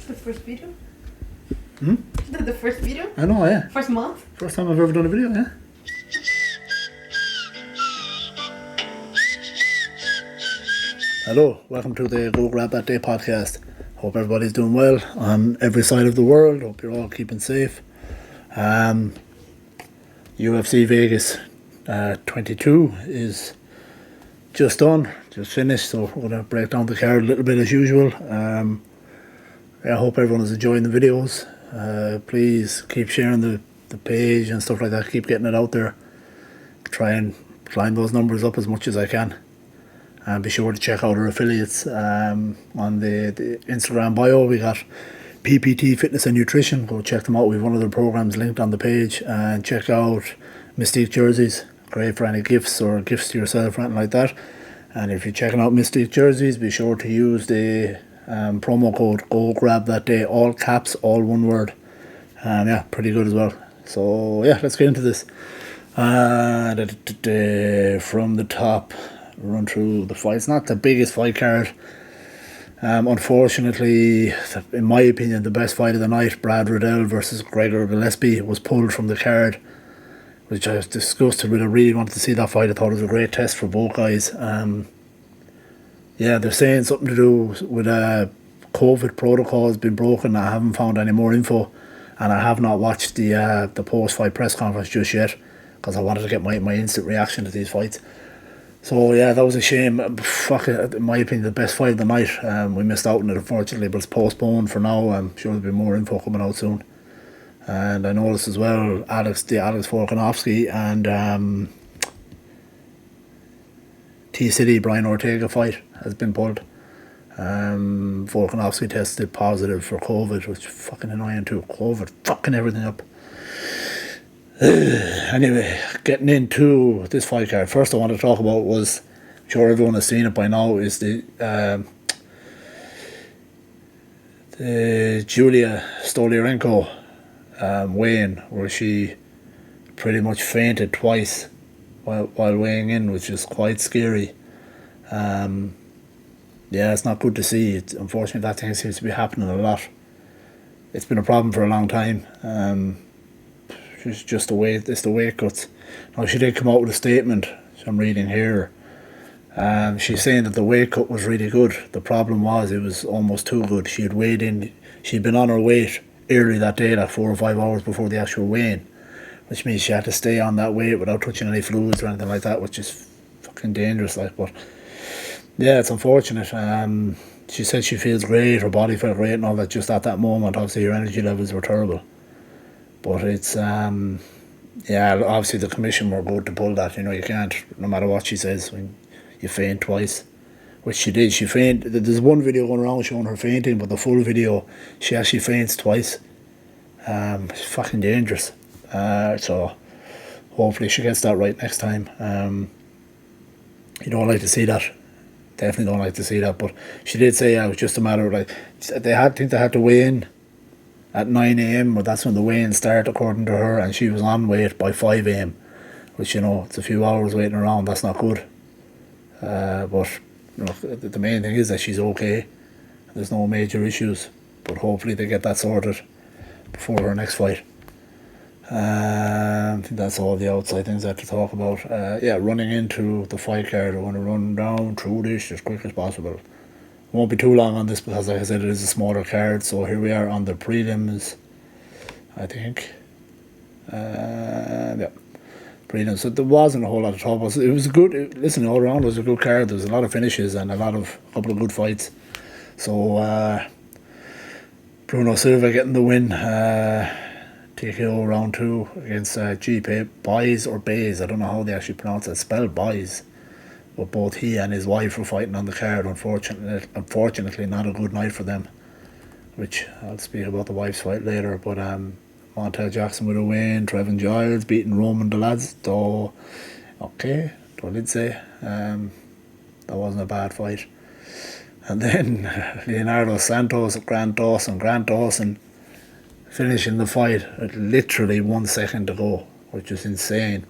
The first video? Hmm? The first video? I know, yeah. First month? First time I've ever done a video, yeah. Hello, welcome to the Go Grab That Day podcast. Hope everybody's doing well on every side of the world. Hope you're all keeping safe. UFC Vegas 22 is just done, just finished, so we're going to break down the card a little bit as usual. I hope everyone is enjoying the videos. Please keep sharing the page and stuff like that, keep getting it out there. Try and climb those numbers up as much as I can. And be sure to check out our affiliates on the Instagram bio. We got PPT Fitness and Nutrition. Go check them out. We have one of their programs linked on the page. And check out Mystique Jerseys. Great for any gifts or gifts to yourself or anything like that. And if you're checking out Mystique Jerseys, be sure to use the promo code Go Grab That Day. All caps, all one word. And yeah, pretty good as well. So yeah, let's get into this. From the top, run through the fights. Not the biggest fight card. Unfortunately, in my opinion, the best fight of the night, Brad Riddell versus Gregor Gillespie, was pulled from the card, which I was disgusted with. I really wanted to see that fight. I thought it was a great test for both guys. Yeah, they're saying something to do with COVID protocol has been broken. I haven't found any more info, and I have not watched the post-fight press conference just yet because I wanted to get my instant reaction to these fights. So yeah, that was a shame. Fuck it, in my opinion, the best fight of the night. We missed out on it, unfortunately, but it's postponed for now. I'm sure there'll be more info coming out soon. And I noticed as well, Alex Volkanovski and T-City Brian Ortega fight has been pulled. Volkanovski tested positive for COVID, which is fucking annoying too. COVID fucking everything up. Anyway, getting into this fight card, first I want to talk about was, I'm sure everyone has seen it by now, is the Julia Stoliarenko weigh-in, where she pretty much fainted twice while weighing in, which is quite scary. Yeah, it's not good to see. Unfortunately, that thing seems to be happening a lot. It's been a problem for a long time. It's just the weight cuts. Now, she did come out with a statement, which I'm reading here. She's saying that the weight cut was really good. The problem was it was almost too good. She had weighed in, she'd been on her weight early that day, like 4 or 5 hours before the actual weigh-in, which means she had to stay on that weight without touching any fluids or anything like that, which is fucking dangerous. But yeah, it's unfortunate. She said she feels great, her body felt great and all that just at that moment. Obviously, her energy levels were terrible. But it's, yeah, obviously the commission were good to pull that. You know, you can't, no matter what she says, when you faint twice, which she did. She fainted. There's one video going around showing her fainting, but the full video, she actually faints twice. It's fucking dangerous. So hopefully she gets that right next time. You don't like to see that. Definitely don't like to see that. But she did say, yeah, it was just a matter of like, they had to weigh in at 9 a.m, but that's when the weigh-in started, according to her, and she was on weight by 5 a.m, which, you know, it's a few hours waiting around. That's not good. But you know, the main thing is that she's okay. There's no major issues, but hopefully they get that sorted before her next fight. I think that's all the outside things I have to talk about. Yeah, running into the fight card, I want to run down through this as quick as possible. Won't be too long on this because, like I said, it is a smaller card. So here we are on the prelims, I think. Yeah, prelims. So there wasn't a whole lot of trouble. It was a good. Listen, all around it was a good card. There was a lot of finishes and a couple of good fights. So Bruno Silva getting the win. TKO round 2 against GP Baez or Baez. I don't know how they actually pronounce it. It's spelled Baez. But both he and his wife were fighting on the card. Unfortunately, not a good night for them, which I'll speak about the wife's fight later. But Montel Jackson with a win, Trevin Giles beating Roman Dolidze. So, okay, Dolidze. That wasn't a bad fight. And then Leonardo Santos, Grant Dawson finishing the fight at literally 1 second to go, which is insane.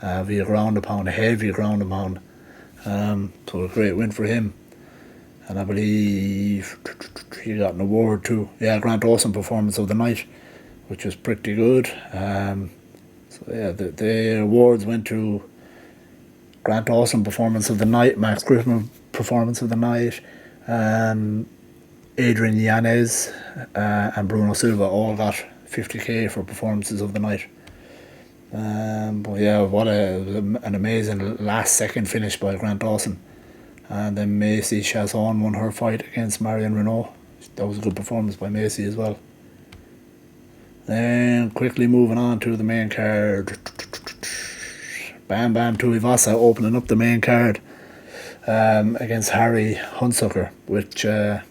Via ground and pound, a heavy ground and pound. So a great win for him. and I believe he got an award too. Yeah, Grant Dawson Performance of the Night, which was pretty good. So yeah, the awards went to Grant Dawson Performance of the Night, Max Griffin Performance of the Night, Adrian Yanez and Bruno Silva all got 50k for performances of the night. But yeah, an amazing last second finish by Grant Dawson. And then Macy Chazon won her fight against Marion Renault. That was a good performance by Macy as well. Then quickly moving on to the main card. Bam Bam Tuivasa opening up the main card against Harry Hunsucker, which I'm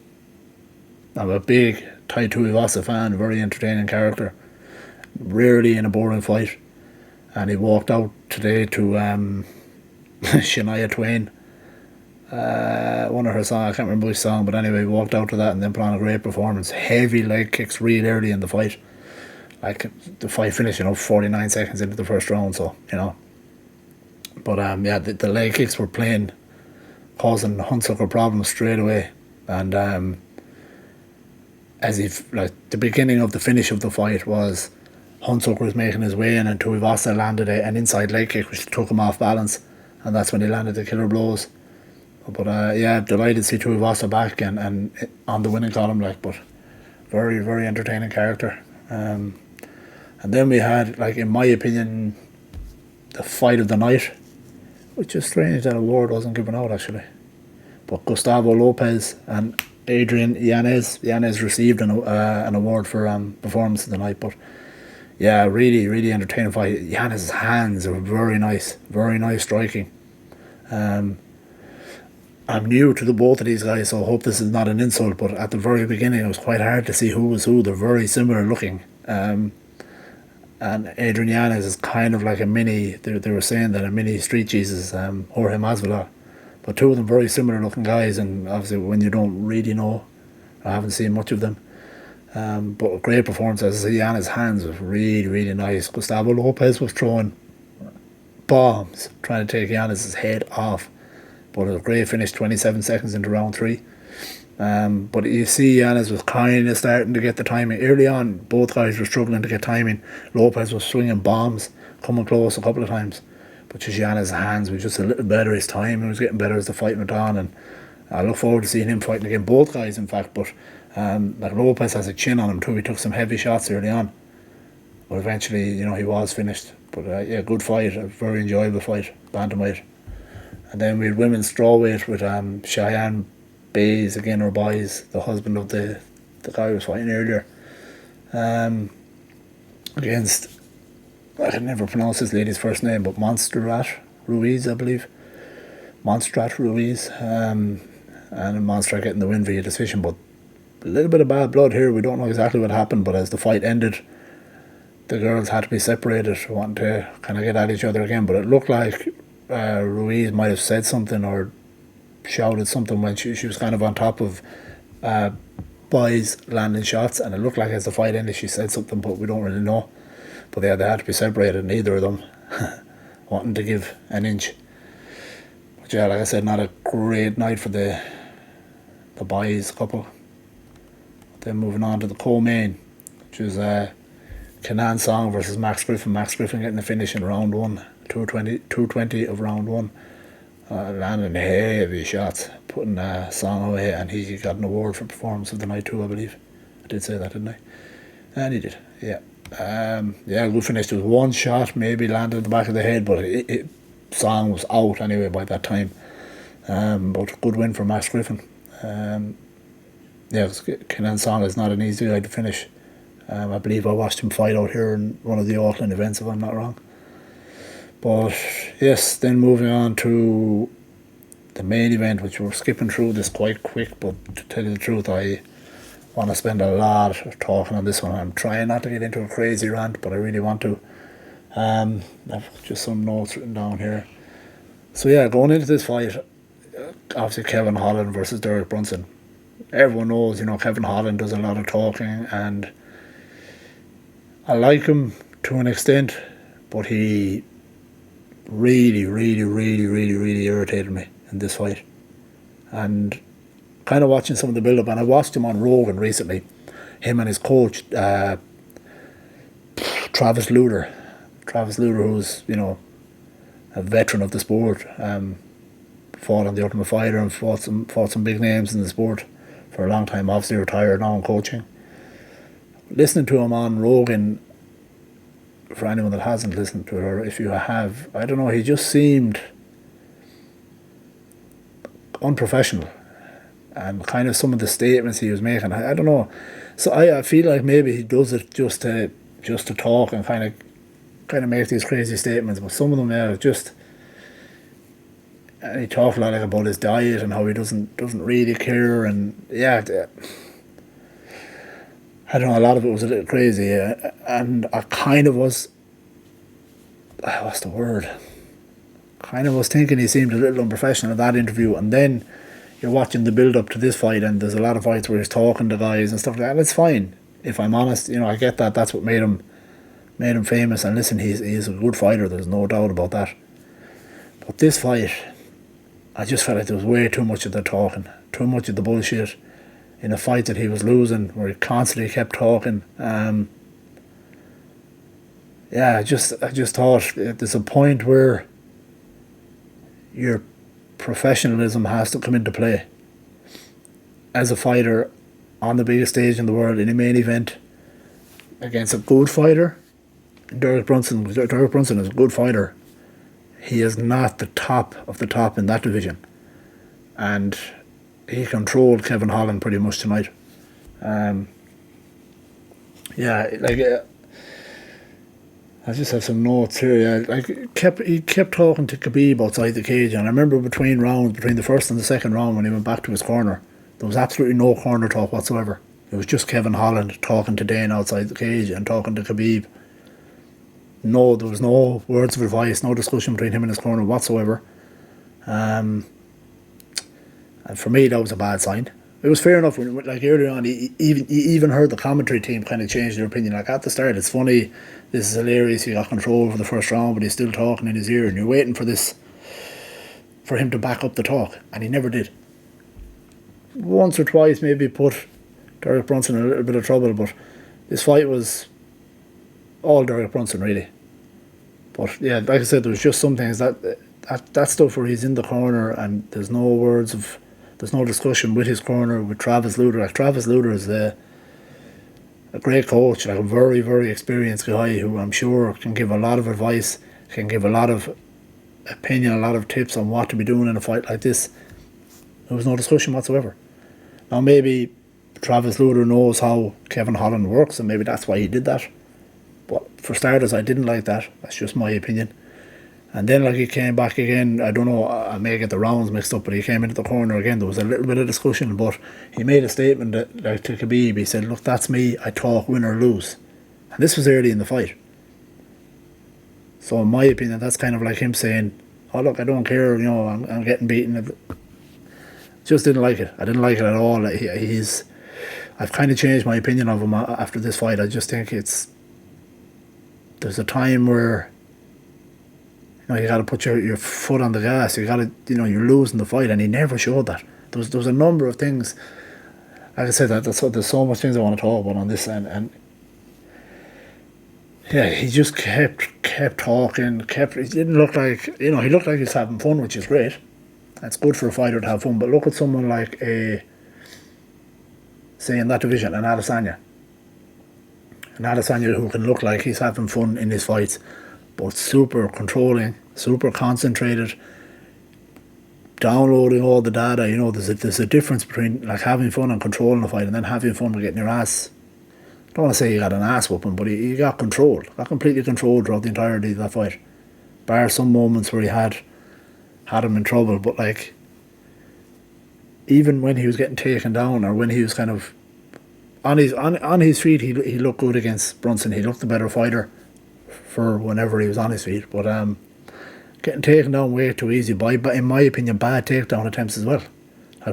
a big Tai Tuivasa fan, very entertaining character. Rarely in a boring fight. And he walked out today to Shania Twain. One of her songs, I can't remember which song, but anyway, he walked out to that and then put on a great performance. Heavy leg kicks real early in the fight. Like the fight finished, 49 seconds into the first round, so, But yeah, the leg kicks were causing Hunsucker problems straight away. And as if, like, the beginning of the finish of the fight was Hunsucker was making his way in and Tuivasa landed an inside leg kick which took him off balance, and that's when he landed the killer blows. But yeah, delighted to see Tuivasa back and on the winning column, but very, very entertaining character. And then we had, in my opinion, the fight of the night, which is strange that award wasn't given out actually. But Gustavo Lopez and Adrian Yanez received an award for performance of the night. But yeah, really, really entertaining fight. Yanez's hands are very nice striking. I'm new to the both of these guys, so I hope this is not an insult, but at the very beginning it was quite hard to see who was who. They're very similar looking. And Adrian Yanez is kind of like a mini, they were saying that a mini Street Jesus, Jorge Masvidal. But two of them very similar looking guys, and obviously when you don't really know, I haven't seen much of them. But a great performance. As I say, Yanez's hands was really, really nice. Gustavo Lopez was throwing bombs, trying to take Yanez's head off. But a great finish, 27 seconds into round 3. But you see Yanez was kind of starting to get the timing. Early on, both guys were struggling to get timing. Lopez was swinging bombs, coming close a couple of times. But just Yanez's hands were just a little better. His timing was getting better as the fight went on. And I look forward to seeing him fighting again. Both guys, in fact. But Lopez has a chin on him too. He took some heavy shots early on. But eventually, he was finished. But yeah, good fight. A very enjoyable fight. Bantamweight. And then we had women's strawweight with Cheyenne Bays, again, or Boys, the husband of the guy who was fighting earlier, against, I can never pronounce this lady's first name, but Montserrat Ruiz, I believe. Montserrat Ruiz, and Montserrat getting the win via decision. But a little bit of bad blood here. We don't know exactly what happened, but as the fight ended, the girls had to be separated, wanting to kind of get at each other again. But it looked like Ruiz might have said something or shouted something when she was kind of on top of Boys landing shots, and it looked like as the fight ended she said something, but we don't really know. But yeah, they had to be separated, neither of them wanting to give an inch. But yeah, like I said, not a great night for the Boys couple. Then moving on to the co-main, which was Kenan Song versus Max Griffin. Max Griffin getting the finish in round 1, 220 of round 1. Landing heavy shots, putting Song away, and he got an award for performance of the night too, I believe. I did say that, didn't I? And he did, yeah. Yeah, good finish. There was one shot maybe landed in the back of the head, but Song was out anyway by that time. But good win for Max Griffin. Yeah, Kenan Song is not an easy guy to finish. I believe I watched him fight out here in one of the Auckland events, if I'm not wrong. But yes, then moving on to the main event, which we're skipping through this quite quick, but to tell you the truth, I want to spend a lot of talking on this one. I'm trying not to get into a crazy rant, but I really want to. I've just some notes written down here. So yeah, going into this fight, obviously Kevin Holland versus Derek Brunson. Everyone knows, Kevin Holland does a lot of talking, and I like him to an extent, but he really, really, really, really, really irritated me in this fight. And kind of watching some of the build-up, and I watched him on Rogan recently, him and his coach, Travis Luter. Travis Luter, who's, a veteran of the sport, fought on The Ultimate Fighter and fought some big names in the sport for a long time, obviously retired now in coaching. Listening to him on Rogan, for anyone that hasn't listened to it, or if you have, I don't know, he just seemed unprofessional, and kind of some of the statements he was making, I don't know. So I feel like maybe he does it just to talk and kind of make these crazy statements, but some of them, just. And he talked a lot about his diet and how he doesn't really care, and I don't know, a lot of it was a little crazy, and I kind of was, what's the word? Kind of was thinking he seemed a little unprofessional in that interview, and then you're watching the build up to this fight, and there's a lot of fights where he's talking to guys and stuff like that, and it's fine. If I'm honest, I get that. That's what made him famous, and listen, he's a good fighter. There's no doubt about that. But this fight, I just felt like there was way too much of the talking, too much of the bullshit in a fight that he was losing, where he constantly kept talking. I just thought there's a point where your professionalism has to come into play as a fighter on the biggest stage in the world in a main event against a good fighter. Derek Brunson is a good fighter. He is not the top of the top in that division, and he controlled Kevin Holland pretty much tonight. I just have some notes here. He kept talking to Khabib outside the cage, and I remember between the first and the second round, when he went back to his corner, there was absolutely no corner talk whatsoever. It was just Kevin Holland talking to Dane outside the cage and talking to Khabib. No, there was no words of advice, no discussion between him and his corner whatsoever. And for me, that was a bad sign. It was fair enough when, earlier on, you even heard the commentary team kind of change their opinion. At the start, it's funny, this is hilarious, he got control over the first round, but he's still talking in his ear, and you're waiting for him to back up the talk, and he never did. Once or twice, maybe put Derek Brunson in a little bit of trouble, but this fight was all Derek Brunson, really. But like I said, there was just some things that stuff where he's in the corner and there's no discussion with his corner, with Travis Luter. Travis Luter is a great coach, a very, very experienced guy who I'm sure can give a lot of advice, can give a lot of opinion, a lot of tips on what to be doing in a fight like this. There was no discussion whatsoever. Now maybe Travis Luter knows how Kevin Holland works, and maybe that's why he did that. But for starters, I didn't like that. That's just my opinion. And then he came back again. I don't know, I may get the rounds mixed up, but he came into the corner again. There was a little bit of discussion, but he made a statement that, to Khabib, he said, "Look, that's me. I talk win or lose." And this was early in the fight. So in my opinion, that's kind of like him saying, "Oh, look, I don't care, I'm getting beaten." Just didn't like it. I didn't like it at all. I've kind of changed my opinion of him after this fight. I just think there's a time where you got to put your foot on the gas. You got to, you're losing the fight, and he never showed that. There was a number of things. Like I said, there's so much things I want to talk about on this, and he just kept talking. He didn't look like, he looked like he was having fun, which is great. It's good for a fighter to have fun. But look at someone like say in that division, an Adesanya. An Adesanya who can look like he's having fun in his fights, but super controlling, super concentrated, downloading all the data. There's a difference between having fun and controlling a fight, and then having fun with getting your ass. I don't want to say he got an ass whooping, but he got controlled, completely controlled throughout the entirety of that fight, bar some moments where he had him in trouble. But even when he was getting taken down, or when he was kind of on his feet, he looked good against Brunson. He looked the better fighter for whenever he was on his feet. But getting taken down way too easy by, in my opinion, bad takedown attempts as well.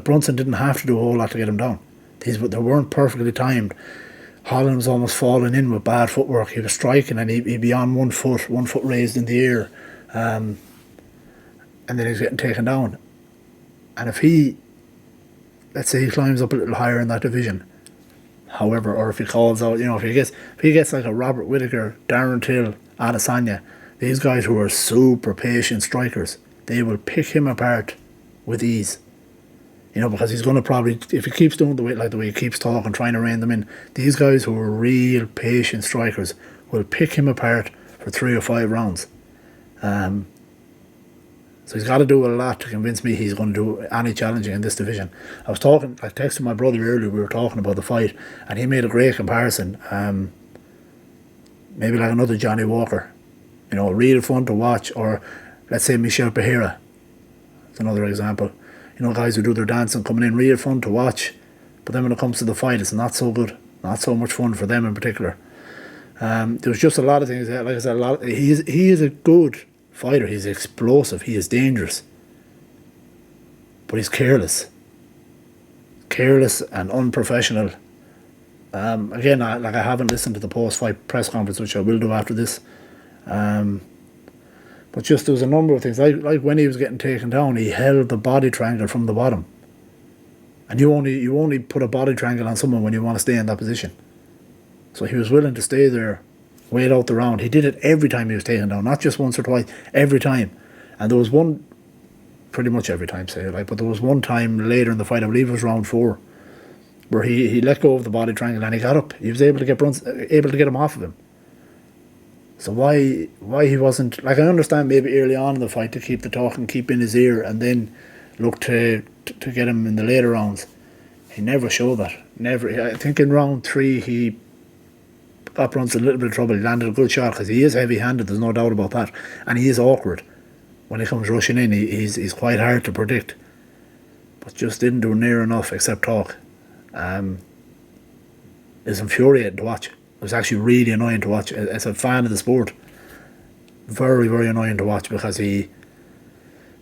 Brunson didn't have to do a whole lot to get him down. They weren't perfectly timed. Holland was almost falling in with bad footwork. He was striking, and he'd be on one foot raised in the air, and then he was getting taken down. And if he let's say he climbs up a little higher in that division, however, or if he calls out, if he gets like a Robert Whittaker, Darren Till, Adesanya, these guys who are super patient strikers, they will pick him apart with ease. Because he's going to probably, if he keeps doing the way he keeps talking, trying to rein them in, these guys who are real patient strikers will pick him apart for 3 or 5 rounds. So he's got to do a lot to convince me he's going to do any challenging in this division. I texted my brother earlier, we were talking about the fight, and he made a great comparison. Maybe like another Johnny Walker. Real fun to watch, or let's say Michel Pereira. That's another example. Guys who do their dancing coming in, real fun to watch, but then when it comes to the fight, it's not so good, not so much fun for them in particular. There's just a lot of things. Like I said, he is a good fighter. He's explosive. He is dangerous, but he's careless and unprofessional. Again, I haven't listened to the post-fight press conference, which I will do after this. But just there was a number of things, like when he was getting taken down, he held the body triangle from the bottom. And you only put a body triangle on someone when you want to stay in that position. So he was willing to stay there, wait out the round. He did it every time he was taken down, not just once or twice, every time. And there was one, pretty much every time, but there was one time later in the fight, I believe it was round 4, where he let go of the body triangle and he got up. He was able to get him off of him. So why he wasn't, I understand maybe early on in the fight to keep the talk and keep in his ear and then look to get him in the later rounds. He never showed that. Never. I think in round 3 he got Brunson a little bit of trouble. He landed a good shot because he is heavy-handed, there's no doubt about that. And he is awkward. When he comes rushing in, he's quite hard to predict. But just didn't do near enough except talk. It's infuriating to watch. It was actually really annoying to watch. As a fan of the sport, very, very annoying to watch because he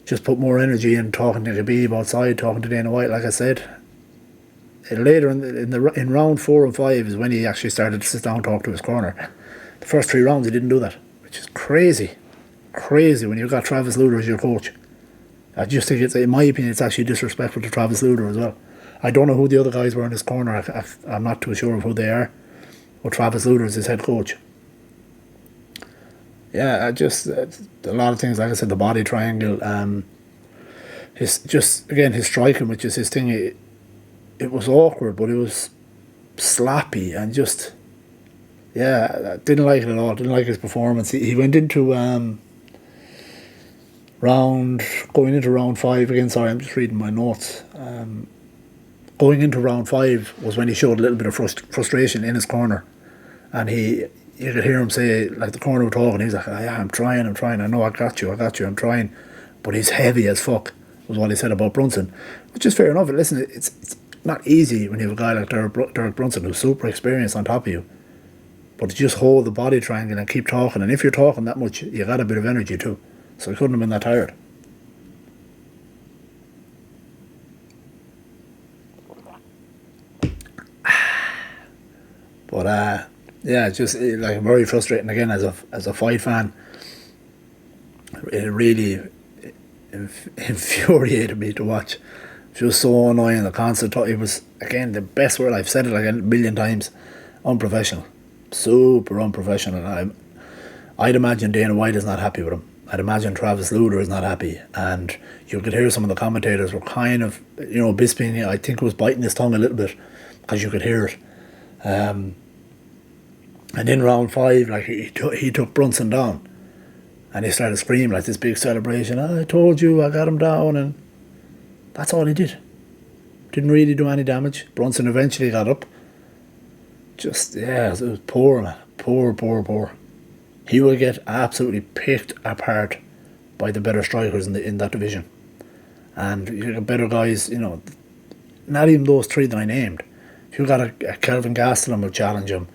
just put more energy in talking to Khabib outside, talking to Dana White, like I said. Later in round 4 and 5 is when he actually started to sit down and talk to his corner. The first 3 rounds he didn't do that, which is crazy. Crazy when you've got Travis Lutter as your coach. I just think in my opinion, it's actually disrespectful to Travis Lutter as well. I don't know who the other guys were in his corner. I'm not too sure of who they are. But Travis Lutter is his head coach. Yeah, a lot of things, like I said, the body triangle, his striking, which is his thing, it was awkward, but it was slappy and just, I didn't like it at all. Didn't like his performance. He went into going into round 5 again. Sorry, I'm just reading my notes. Going into round 5 was when he showed a little bit of frustration in his corner, and you could hear him say, like the corner were talking, he's like, I'm trying, I know I got you, I'm trying, but he's heavy as fuck, was what he said about Brunson, which is fair enough. Listen, it's not easy when you have a guy like Derek Brunson who's super experienced on top of you, but to just hold the body triangle and keep talking, and if you're talking that much, you got a bit of energy too, so he couldn't have been that tired. But just like very frustrating again as a fight fan. It really infuriated me to watch. It was so annoying. The constant talk. It was, again, the best word. I've said it like a million times. Unprofessional, super unprofessional. I'd imagine Dana White is not happy with him. I'd imagine Travis Lutter is not happy, and you could hear some of the commentators were kind of, Bisping, I think, was biting his tongue a little bit because you could hear it. And in round 5, like he took Brunson down, and he started screaming like this big celebration. I told you, I got him down, and that's all he did. Didn't really do any damage. Brunson eventually got up. Just it was poor, man, poor. He will get absolutely picked apart by the better strikers in that division, and you got better guys. Not even those 3 that I named. If you got a Kelvin Gastelum will challenge him.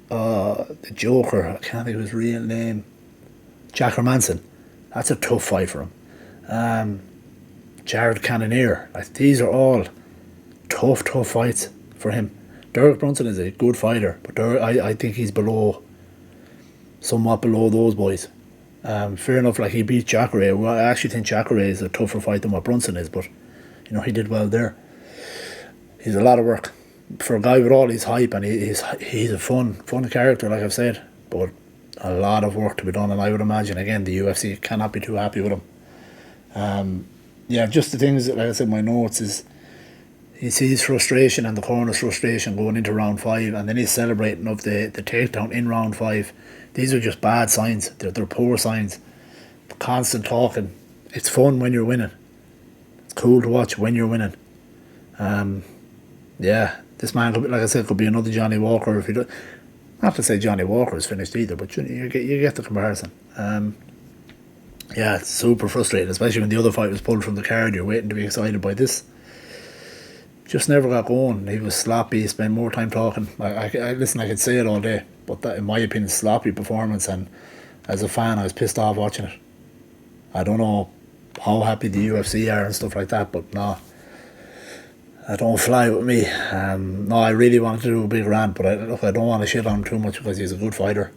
The Joker, I can't think of his real name. Jack Hermanson. That's a tough fight for him. Jared Cannonier. These are all tough fights for him. Derek Brunson is a good fighter, but I think he's somewhat below those boys. Fair enough, like he beat Jacare. Well, I actually think Jacare is a tougher fight than what Brunson is, but he did well there. He's a lot of work for a guy with all his hype, and he's a fun character, like I've said, but a lot of work to be done, and I would imagine again the UFC cannot be too happy with him. Yeah, just the things that, like I said, my notes is he sees frustration and the corner's frustration going into round 5, and then he's celebrating of the takedown in round 5. These are just bad signs. They're poor signs. Constant talking. It's fun when you're winning. It's cool to watch when you're winning. Yeah, this man could be, like I said, could be another Johnny Walker if he does. Not to say Johnny Walker is finished either, but you get the comparison. Yeah, it's super frustrating, especially when the other fight was pulled from the card. You're waiting to be excited by this. Just never got going. He was sloppy. He spent more time talking. Listen, I could say it all day, but that, in my opinion, sloppy performance. And as a fan, I was pissed off watching it. I don't know how happy the UFC are and stuff like that, but no, I don't fly with me. No, I really wanted to do a big rant, but I don't want to shit on him too much because he's a good fighter,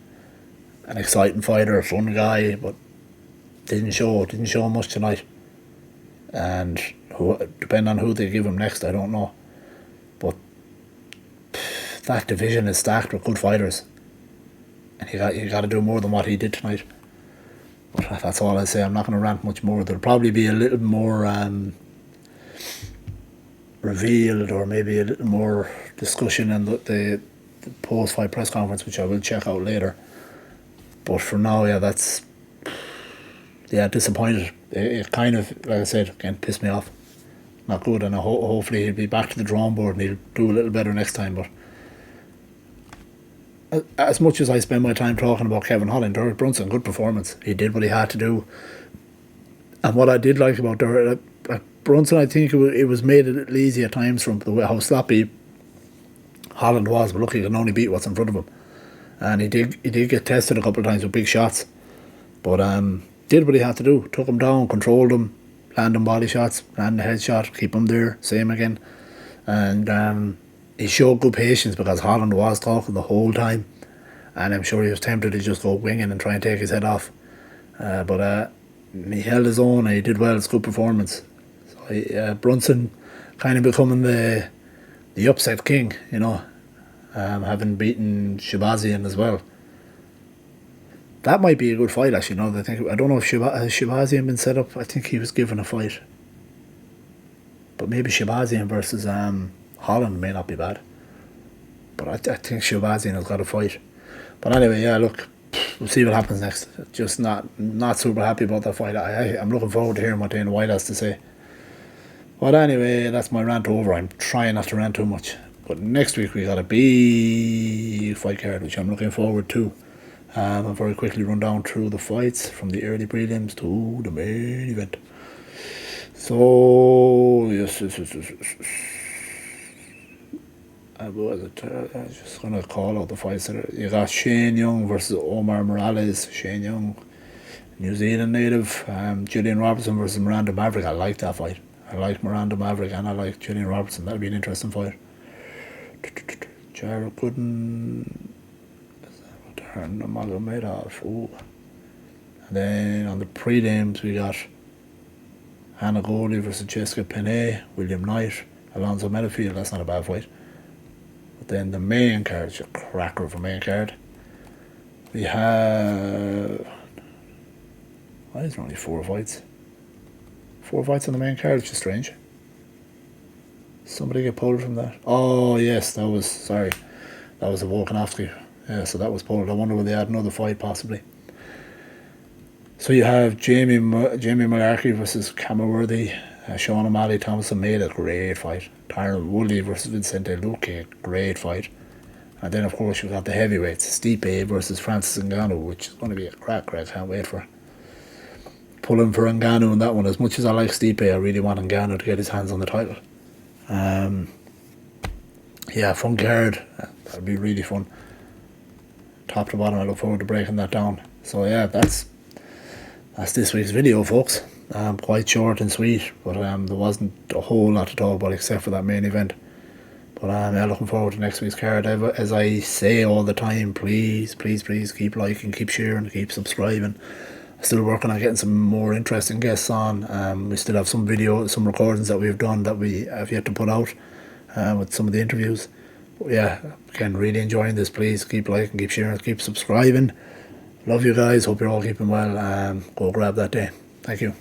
an exciting fighter, a fun guy, but didn't show much tonight. And depending on who they give him next, I don't know. But that division is stacked with good fighters, and you got to do more than what he did tonight. But that's all I say. I'm not going to rant much more. There'll probably be a little more revealed, or maybe a little more discussion in the post-fight press conference, which I will check out later. But for now, yeah, that's disappointed. It kind of, like I said, again, pissed me off. Not good, and hopefully he'll be back to the drawing board and he'll do a little better next time. But as much as I spend my time talking about Kevin Holland, Derek Brunson, good performance. He did what he had to do. And what I did like about Derek Brunson, I think it was made a little easy at times from the way how sloppy Holland was, but look, he can only beat what's in front of him. And he did get tested a couple of times with big shots, but did what he had to do. Took him down, controlled him, landing body shots, landing a headshot, keep him there, same again. And he showed good patience because Holland was talking the whole time, and I'm sure he was tempted to just go winging and try and take his head off. But he held his own and he did well. It's a good performance. So Brunson kind of becoming the upset king, having beaten Shabazian as well. That might be a good fight, actually. Now that I don't know if has Shabazian been set up. I think he was given a fight, but maybe Shabazian versus Holland may not be bad. But I think Shabazian has got a fight. But anyway, yeah, look, we'll see what happens next. Just not super happy about that fight. I'm looking forward to hearing what Dana White has to say. But anyway, that's my rant over. I'm trying not to rant too much. But next week we got a big fight card, which I'm looking forward to. I'll very quickly run down through the fights from the early prelims to the main event. So, yes. I'm just going to call out the fights. You got Shane Young versus Omar Morales. Shane Young, New Zealand native. Gillian Robertson versus Miranda Maverick. I like that fight. I like Miranda Maverick and I like Gillian Robertson. That'll be an interesting fight. Jared Gooden, Nurmagomedov. Ooh. And then on the prelims we got Hannah Goldie versus Jessica Penne, William Knight, Alonzo Meadowfield. That's not a bad fight. But then the main card is a cracker of a main card. We have, why is there only 4 fights? 4 fights on the main card, which is strange. Somebody get pulled from that? Oh yes, that was a Volkanovski. Yeah, so that was pulled. I wonder whether they had another fight possibly. So you have Jamie Mullarkey versus Cameworthy. Sean O'Malley Thompson made a great fight. Tyron Woodley versus Vicente Luque, great fight. And then of course you've got the heavyweights, Stipe versus Francis Ngannou, which is going to be a crack. I can't wait for it. Pulling for Ngannou in that one. As much as I like Stipe, I really want Ngannou to get his hands on the title. Yeah, fun card. That'll be really fun. Top to bottom, I look forward to breaking that down. So yeah, that's this week's video, folks. Quite short and sweet, but there wasn't a whole lot to talk about except for that main event. But yeah, looking forward to next week's card. As I say all the time, please keep liking, keep sharing, keep subscribing. Still working on getting some more interesting guests on. We still have some recordings that we've done that we have yet to put out with some of the interviews. But yeah, again, really enjoying this. Please keep liking, keep sharing, keep subscribing. Love you guys. Hope you're all keeping well. Go grab that day. Thank you.